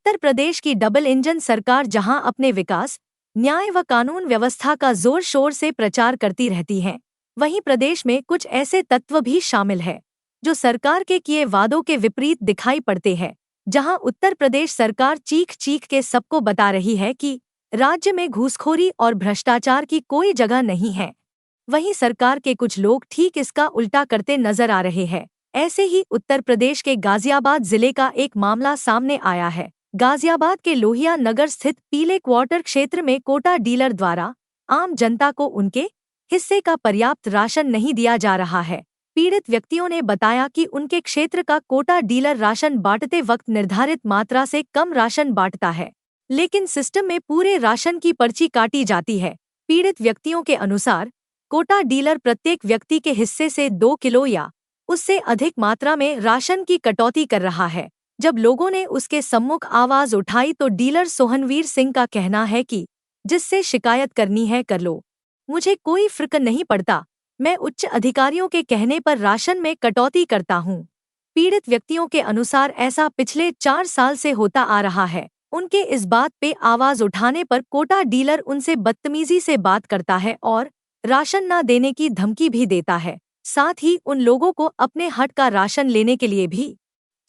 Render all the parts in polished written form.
उत्तर प्रदेश की double engine सरकार जहां अपने विकास, न्याय व कानून व्यवस्था का जोर शोर से प्रचार करती रहती है, वहीं प्रदेश में कुछ ऐसे तत्व भी शामिल है जो सरकार के किए वादों के विपरीत दिखाई पड़ते हैं। जहां उत्तर प्रदेश सरकार चीख चीख के सबको बता रही है कि राज्य में घूसखोरी और भ्रष्टाचार की कोई जगह नहीं है, वहीं सरकार के कुछ लोग ठीक इसका उल्टा करते नजर आ रहे हैं। ऐसे ही उत्तर प्रदेश के गाजियाबाद जिले का एक मामला सामने आया है। गाजियाबाद के लोहिया नगर स्थित पीले क्वार्टर क्षेत्र में कोटा डीलर द्वारा आम जनता को उनके हिस्से का पर्याप्त राशन नहीं दिया जा रहा है। पीड़ित व्यक्तियों ने बताया कि उनके क्षेत्र का कोटा डीलर राशन बांटते वक्त निर्धारित मात्रा से कम राशन बांटता है, लेकिन सिस्टम में पूरे राशन की पर्ची काटी जाती है। पीड़ित व्यक्तियों के अनुसार कोटा डीलर प्रत्येक व्यक्ति के हिस्से से 2 किलो या उससे अधिक मात्रा में राशन की कटौती कर रहा है। जब लोगों ने उसके सम्मुख आवाज उठाई तो डीलर सोहनवीर सिंह का कहना है कि जिससे शिकायत करनी है कर लो, मुझे कोई फर्क नहीं पड़ता, मैं उच्च अधिकारियों के कहने पर राशन में कटौती करता हूं। पीड़ित व्यक्तियों के अनुसार ऐसा पिछले 4 साल से होता आ रहा है। उनके इस बात पे आवाज उठाने पर कोटा डीलर उनसे बदतमीजी से बात करता है और राशन न देने की धमकी भी देता है। साथ ही उन लोगों को अपने हट का राशन लेने के लिए भी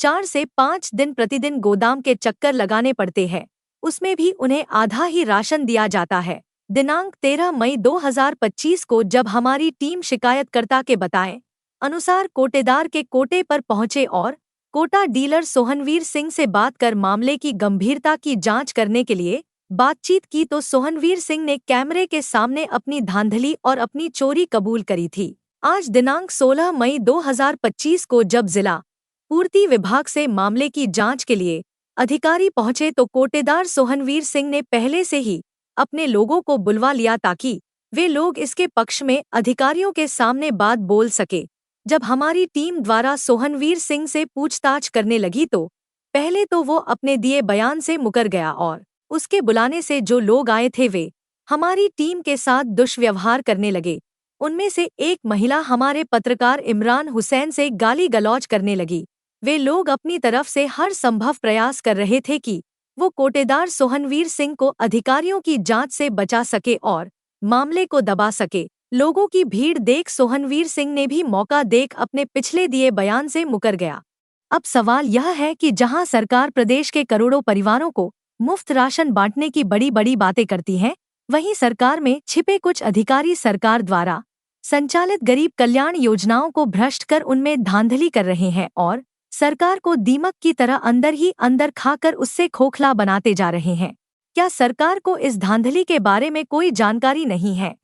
4 से 5 दिन प्रतिदिन गोदाम के चक्कर लगाने पड़ते हैं, उसमें भी उन्हें आधा ही राशन दिया जाता है। दिनांक 13 मई 2025 को जब हमारी टीम शिकायतकर्ता के बताए अनुसार कोटेदार के कोटे पर पहुंचे और कोटा डीलर सोहनवीर सिंह से बात कर मामले की गंभीरता की जांच करने के लिए बातचीत की तो सोहनवीर सिंह ने कैमरे के सामने अपनी धांधली और अपनी चोरी कबूल करी थी। आज दिनांक 16 मई 2025 को जब जिला पूर्ति विभाग से मामले की जांच के लिए अधिकारी पहुंचे तो कोटेदार सोहनवीर सिंह ने पहले से ही अपने लोगों को बुलवा लिया ताकि वे लोग इसके पक्ष में अधिकारियों के सामने बात बोल सके। जब हमारी टीम द्वारा सोहनवीर सिंह से पूछताछ करने लगी तो पहले तो वो अपने दिए बयान से मुकर गया और उसके बुलाने से जो लोग आए थे वे हमारी टीम के साथ दुष्व्यवहार करने लगे। उनमें से एक महिला हमारे पत्रकार इमरान हुसैन से गाली गलौज करने लगी। वे लोग अपनी तरफ से हर संभव प्रयास कर रहे थे कि वो कोटेदार सोहनवीर सिंह को अधिकारियों की जांच से बचा सके और मामले को दबा सके। लोगों की भीड़ देख सोहनवीर सिंह ने भी मौका देख अपने पिछले दिए बयान से मुकर गया। अब सवाल यह है कि जहां सरकार प्रदेश के करोड़ों परिवारों को मुफ्त राशन बांटने की बड़ी बड़ी बातें करती है, वहीं सरकार में छिपे कुछ अधिकारी सरकार द्वारा संचालित गरीब कल्याण योजनाओं को भ्रष्ट कर उनमें धांधली कर रहे हैं और सरकार को दीमक की तरह अंदर ही अंदर खाकर उससे खोखला बनाते जा रहे हैं। क्या सरकार को इस धांधली के बारे में कोई जानकारी नहीं है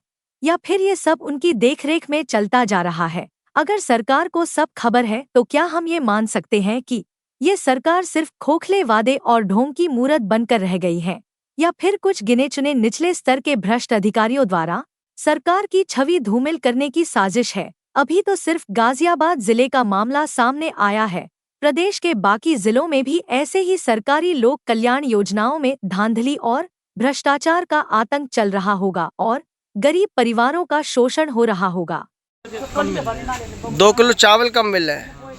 या फिर ये सब उनकी देखरेख में चलता जा रहा है? अगर सरकार को सब खबर है तो क्या हम ये मान सकते हैं कि ये सरकार सिर्फ खोखले वादे और ढोंग की मूरत बनकर रह गई है या फिर कुछ गिने चुने निचले स्तर के भ्रष्ट अधिकारियों द्वारा सरकार की छवि धूमिल करने की साजिश है? अभी तो सिर्फ गाजियाबाद जिले का मामला सामने आया है, प्रदेश के बाकी जिलों में भी ऐसे ही सरकारी लोक कल्याण योजनाओं में धांधली और भ्रष्टाचार का आतंक चल रहा होगा और गरीब परिवारों का शोषण हो रहा होगा। 2 किलो चावल कम मिल रहा है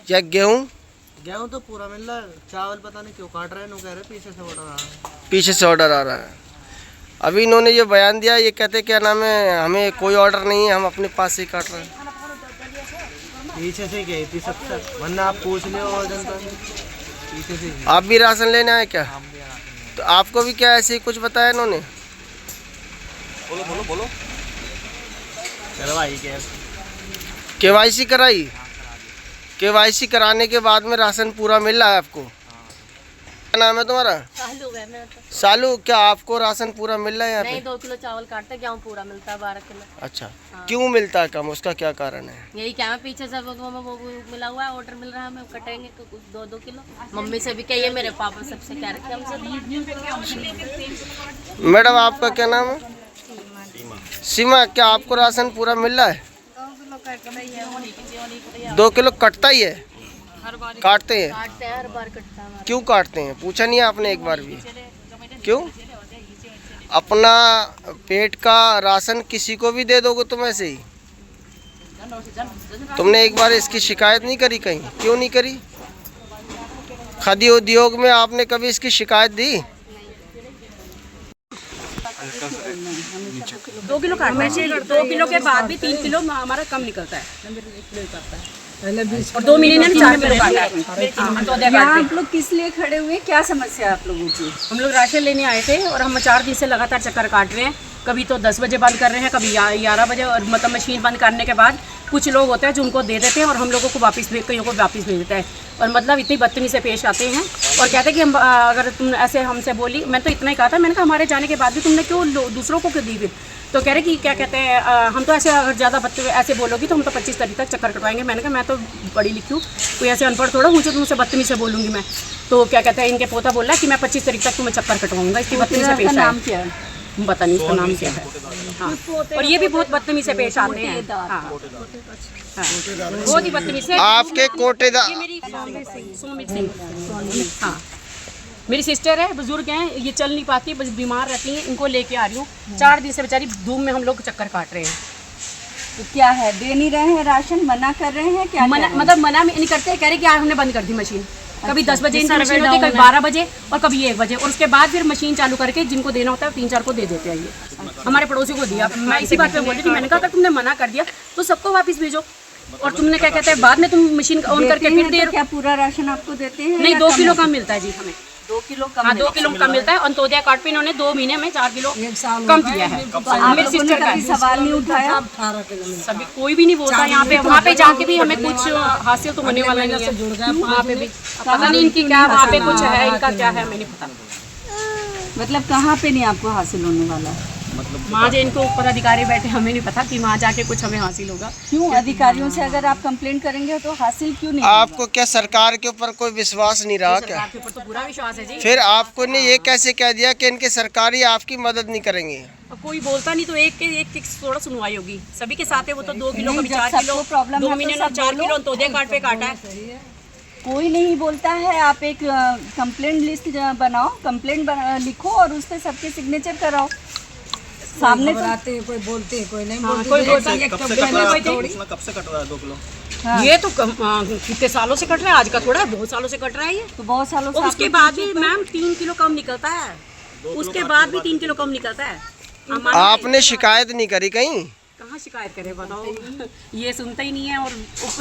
या गेहूं तो पूरा मिल रहा है, चावल पता नहीं क्यों काट रहे हैं, कह रहे पीछे से ऑर्डर आ रहा है। पीछे से ऑर्डर आ रहा है। अभी इन्होंने ये बयान दिया, ये कहते क्या नाम है, हमें कोई ऑर्डर नहीं है, हम अपने पास से ही काट रहे हैं। पीछे से गई थी सबसे, वरना आप पूछ लियो और जनता पीछे से। आप भी राशन लेने आए क्या? तो आपको भी क्या ऐसे ही कुछ बताया इन्होंने? बोलो करवाई केवाईसी कराई? केवाईसी कराने के बाद में राशन पूरा मिल रहा है आपको? क्या नाम है तुम्हारा? सालू है मेरा तो। सालू, क्या आपको राशन पूरा मिल रहा है यहाँ पे? नहीं, 2 किलो चावल काटते, गेहूँ पूरा मिलता है 12 किलो। अच्छा, हाँ। क्यों मिलता है कम, उसका क्या कारण है? यही क्या है, पीछे से वो मिला हुआ है, ऑर्डर मिल रहा है, हमें कटेंगे 2-2 किलो। मम्मी से भी कहिए, मेरे पापा सबसे कह रहे हमसे। मैडम आपका क्या नाम है? सीमा, क्या आपको राशन पूरा मिल रहा है? 2 किलो कटता ही है? काटते हैं? हर बार कटता है। क्यों काटते हैं, पूछा नहीं आपने एक बार भी? क्यों? अपना पेट का राशन किसी को भी दे दोगे तुम ऐसे ही? तुमने एक बार इसकी शिकायत नहीं करी कहीं? क्यों नहीं करी? खादी उद्योग में आपने कभी इसकी शिकायत दी? 2 किलो काटना है, 2 किलो के बाद भी 3 किलो हमारा कम निकलता है और 2 महीने में 4 किलो काटा है। यहाँ आप लोग किस लिए खड़े हुए, क्या समस्या है आप लोगों की? हम लोग राशन लेने आए थे और हम 4 दिन से लगातार चक्कर काट रहे हैं। कभी तो 10 बजे बंद कर रहे हैं, कभी 11 बजे, और मतलब मशीन बंद करने के बाद कुछ लोग होते हैं जो उनको दे देते हैं और हम लोगों को वापस कईयों को वापस भेज देता है। और मतलब इतनी बदतमीजी से पेश आते हैं और कहते हैं कि हम अगर तुम ऐसे हमसे बोली, मैं तो इतना ही कहा था, मैंने कहा हमारे जाने के बाद भी तुमने क्यों दूसरों को क्यों दी फिर? तो कह रहे कि क्या कहते हैं हम तो ऐसे अगर ज़्यादा ऐसे बोलोगी तो हम तो 25 तारीख तक चक्कर कटवाएंगे। मैंने कहा मैं तो पढ़ी लिखी हूँ, कोई ऐसे अनपढ़ थोड़ा हूँ जो तुमसे बदतमीजी से बोलूँगी मैं। तो क्या कहते हैं इनके पोता बोल रहा है कि मैं 25 तारीख तक तुम्हें चक्कर कटवाऊँगा, इसकी बदतमीजी से पेश आया। नाम क्या है? पता नहीं इसका नाम क्या है। हाँ, और ये भी बहुत बदतमीजी से पेश आते हैं। हाँ, बहुत ही बदतमीजी से। आपके कोटेदार? सोमित सिंह। हाँ, मेरी सिस्टर है, बुजुर्ग हैं, ये चल नहीं पाती, बस बीमार रहती हैं, इनको लेके आ रही हूँ। 4 दिन से बेचारी धूप में हम लोग चक्कर काट रहे हैं। तो क्या है, दे नहीं रहे हैं राशन, मना कर रहे हैं क्या? मना मतलब मना नहीं करते, कह रहे कि यार हमने बंद कर दी मशीन। कभी 10 बजे इनकी मशीन होती है, कभी 12 बजे और कभी 1 बजे, और उसके बाद फिर मशीन चालू करके जिनको देना होता है 3-4 को दे देते हैं। ये हमारे पड़ोसी को दिया। मैं इसी बात पे बोली थी, मैंने कहा अगर तुमने मना कर दिया तो सबको वापस भेजो, और तुमने क्या कहते हैं बाद में तुम मशीन ऑन करके फिर दे। क्या पूरा राशन आपको देते हैं? नहीं, 2 किलो कम मिलता है जी हमें। 2 किलो कम? हाँ, 2 किलो कम मिलता है। अंत्योदय कार्ड पे इन्होंने 2 महीने में 4 किलो कम किया है। मेरी सिस्टर का सवाल नहीं उठाया? सभी कोई भी नहीं बोलता यहाँ पे। वहाँ पे जाके भी हमें कुछ हासिल तो होने वाला नहीं है। वहाँ पे भी पता नहीं इनकी क्या, वहाँ पे कुछ है, इनका क्या है हमें नहीं पता। मतलब कहाँ पे नहीं आपको हासिल होने वाला? वहाँ जो इनको ऊपर अधिकारी बैठे, हमें नहीं पता कि वहाँ जाके कुछ हमें हासिल होगा। क्यों अधिकारियों से अगर आप कंप्लेंट करेंगे तो हासिल क्यों नहीं? आपको क्या सरकार के ऊपर कोई विश्वास नहीं रहा क्या? सरकार के ऊपर तो पूरा विश्वास है जी। फिर आपको ने ये कैसे कह दिया कि इनके सरकारी आपकी मदद नहीं करेंगे? कोई बोलता नहीं तो एक थोड़ा सुनवाई होगी। सभी के साथ है, वो तो 2 किलो कभी 4 किलो, प्रॉब्लम 2 महीने में 4 किलो अंत्योदय कार्ड पे काटा है। कोई नहीं बोलता है। आप एक कंप्लेंट लिस्ट बनाओ, कंप्लेंट लिखो और उस पर सबके सिग्नेचर कराओ। सामने तो आते हैं, कोई बोलते हैं, कोई नहीं हाँ, बोलते। कोई बोलता है। कब से कट रहा है 2 किलो? हाँ। ये तो कितने सालों से कट रहा है, आज का थोड़ा है, बहुत सालों से कट रहा है ये। तो बहुत सालों से और उसके बाद भी मैम 3 किलो कम निकलता है, उसके बाद भी 3 किलो कम निकलता है। आपने शिकायत नहीं करी कहीं? कहाँ शिकायत करे बताओ? ये सुनता ही नहीं है। और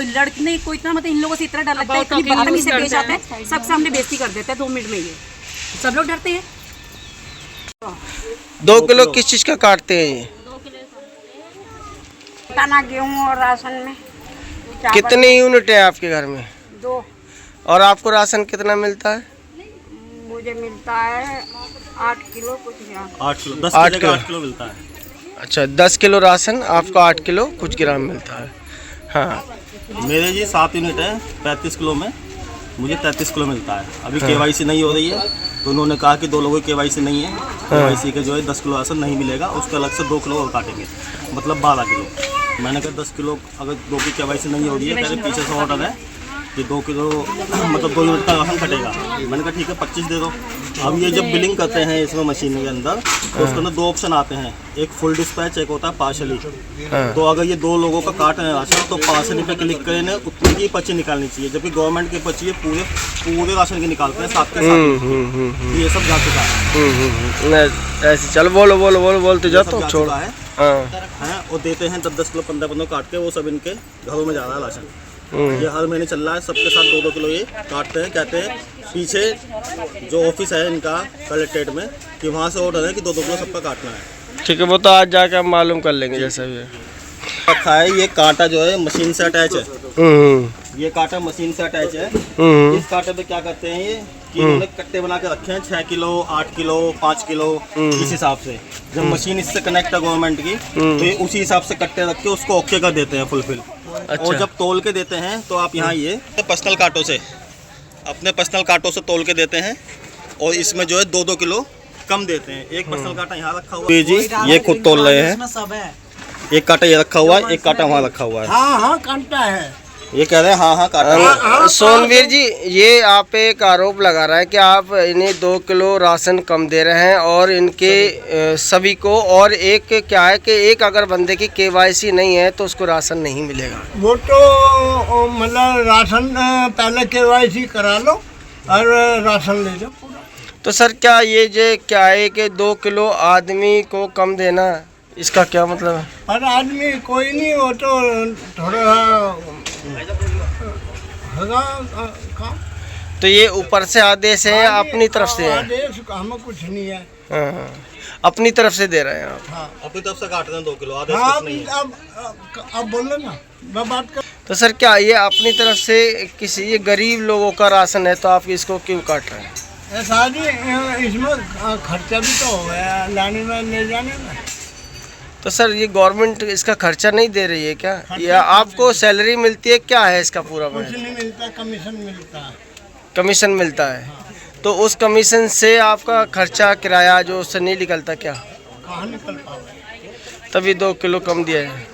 लड़ने को इतना मतलब इन लोगों से इतना डर लगता है, इतनी बदतमीजी से पेश आता है, सबसे हमने बेइज्जती कर देते हैं 2 मिनट में। ये सब लोग डरते हैं। 2 किलो किस चीज़ का काटते हैं ये? दाना, गेहूँ और राशन में कितने यूनिट है आपके घर में? 2। और आपको राशन कितना मिलता है? मुझे मिलता है 8 किलो कुछ ग्राम। 8 किलो, 10 8 किलो 8 किलो मिलता है। अच्छा, 10 किलो राशन आपको 8 किलो कुछ ग्राम मिलता है। हाँ, मेरे जी 7 यूनिट है, 35 किलो में मुझे 33 किलो मिलता है। अभी KYC नहीं हो रही है, तो उन्होंने कहा कि 2 लोगों की KYC नहीं है, KYC के जो है 10 किलो राशन नहीं मिलेगा, उसके अलग से 2 किलो और काटेंगे, मतलब 12 किलो। मैंने कहा 10 किलो अगर 2 की KYC नहीं हो रही है, पहले पीछे से ऑर्डर है कि 2 किलो मतलब 2 यूनिट का राशन कटेगा। मैंने कहा ठीक है 25 दे दो। अब ये जब बिलिंग करते हैं इसमें मशीन के अंदर, तो उसके अंदर 2 ऑप्शन आते हैं, एक फुल डिस्पैच, एक होता है पार्शली। तो अगर ये 2 लोगों का काट रहे हैं राशन, तो पार्शली पे क्लिक करें, उतनी की पर्ची निकालनी चाहिए, जबकि गवर्नमेंट की पर्ची पूरे राशन की निकालते हैं साथ के साथ। ये सब जा चुका है। ऐसे चल बोलते जाओ तो छोड़। है और देते हैं 10-10 किलो 15-15 काट के, वो सब इनके घरों में जा रहा है राशन। ये हर महीने चल रहा है, सबके साथ 2-2 किलो ये काटते हैं। कहते हैं पीछे जो ऑफिस है इनका कलेक्ट्रेट में, कि वहाँ से ऑर्डर है कि 2-2 किलो सबका काटना है। ठीक है, वो तो आज जाकर हम मालूम कर लेंगे जैसा भी है। रखा है ये कांटा जो है मशीन से अटैच है, ये कांटा मशीन से अटैच है। इस कांटे पे क्या करते हैं ये कि इन्होंने कट्टे बना के रखे हैं 6 किलो 8 किलो 5 किलो इस हिसाब से। जब मशीन इससे कनेक्ट है गवर्नमेंट की, तो ये उसी हिसाब से कट्टे रख के उसको ओके कर देते हैं फुलफिल। अच्छा। और जब तोल के देते हैं तो आप यहाँ ये पर्सनल कांटों से, अपने पर्सनल कांटों से तोल के देते हैं, और इसमें जो है 2-2 किलो कम देते हैं। एक पर्सनल कांटा यहाँ रखा हुआ है जी, ये खुद तोल रहे हैं। एक कांटा ये रखा हुआ है, एक कांटा वहाँ रखा हुआ है। हाँ कांटा है, ये कह रहे हैं हाँ काटा। सोनवीर जी, ये आप एक आरोप लगा रहा है कि आप इन्हें 2 किलो राशन कम दे रहे हैं और इनके सभी को, और एक क्या है कि एक अगर बंदे की KYC नहीं है तो उसको राशन नहीं मिलेगा। वो तो मतलब राशन पहले KYC करा लो, और राशन ले जाओ पूरा। तो सर क्या ये जो क्या है कि 2 किलो आदमी को कम देना, इसका क्या मतलब है? और आदमी कोई नहीं, वो तो थोड़ा होगा काम। तो ये ऊपर से आदेश है या अपनी तरफ से है? आदेश हमें कुछ नहीं है। हाँ, अपनी तरफ से दे रहे हैं आप। हाँ अपनी तरफ से काट रहे हैं 2 किलो, आदेश हाँ, कुछ नहीं है। अब बोलो ना, मैं बात कर। तो सर क्या ये अपनी तरफ से किसी ये गरीब लोगों का राशन है तो आप इसको क्यों काट रहे हैं? शादी इसमें खर्चा भी तो हो गया लाने में ले जाने में। तो सर ये गवर्नमेंट इसका खर्चा नहीं दे रही है क्या, या आपको सैलरी मिलती है, क्या है इसका पूरा? कुछ नहीं मिलता, कमीशन मिलता है। कमीशन मिलता है, तो उस कमीशन से आपका खर्चा किराया जो उससे नहीं निकलता क्या? कहाँ निकल पाओगे? तभी 2 किलो कम दिया है।